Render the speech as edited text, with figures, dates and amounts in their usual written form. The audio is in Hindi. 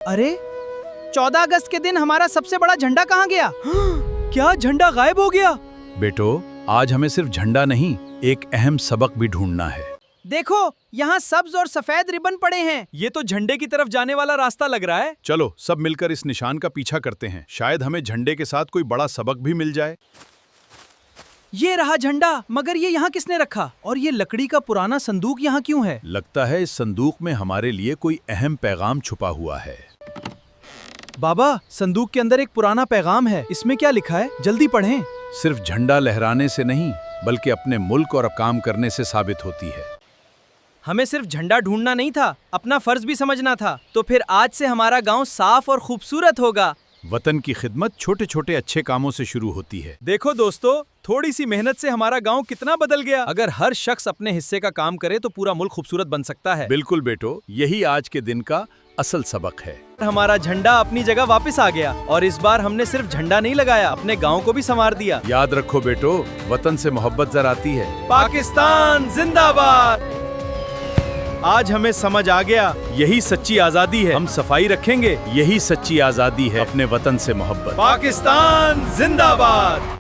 अरे 14 अगस्त के दिन हमारा सबसे बड़ा झंडा कहाँ गया? क्या झंडा गायब हो गया? बेटो, आज हमें सिर्फ झंडा नहीं, एक अहम सबक भी ढूंढना है। देखो, यहाँ सब्ज और सफेद रिबन पड़े हैं। ये तो झंडे की तरफ जाने वाला रास्ता लग रहा है। चलो सब मिलकर इस निशान का पीछा करते हैं, शायद हमें झंडे के साथ कोई बड़ा सबक भी मिल जाए। ये रहा झंडा, मगर ये यहाँ किसने रखा? और ये लकड़ी का पुराना संदूक यहाँ क्यों है? लगता है इस संदूक में हमारे लिए कोई अहम पैगाम छुपा हुआ है। बाबा, संदूक के अंदर एक पुराना पैगाम है। इसमें क्या लिखा है? जल्दी पढ़ें। सिर्फ झंडा लहराने से नहीं, बल्कि अपने मुल्क और काम करने से साबित होती है। हमें सिर्फ झंडा ढूंढना नहीं था, अपना फर्ज भी समझना था। तो फिर आज से हमारा गांव साफ और खूबसूरत होगा। वतन की खिदमत छोटे छोटे अच्छे कामों से शुरू होती है। देखो दोस्तों, थोड़ी सी मेहनत से हमारा गांव कितना बदल गया। अगर हर शख्स अपने हिस्से का काम करे तो पूरा मुल्क खूबसूरत बन सकता है। बिल्कुल बेटो, यही आज के दिन का असल सबक है। हमारा झंडा अपनी जगह वापस आ गया और इस बार हमने सिर्फ झंडा नहीं लगाया, अपने गांव को भी संवार दिया। याद रखो बेटो, वतन से मोहब्बत जराती है। पाकिस्तान जिंदाबाद। आज हमें समझ आ गया, यही सच्ची आजादी है। हम सफाई रखेंगे, यही सच्ची आजादी है, अपने वतन से मोहब्बत। पाकिस्तान जिंदाबाद।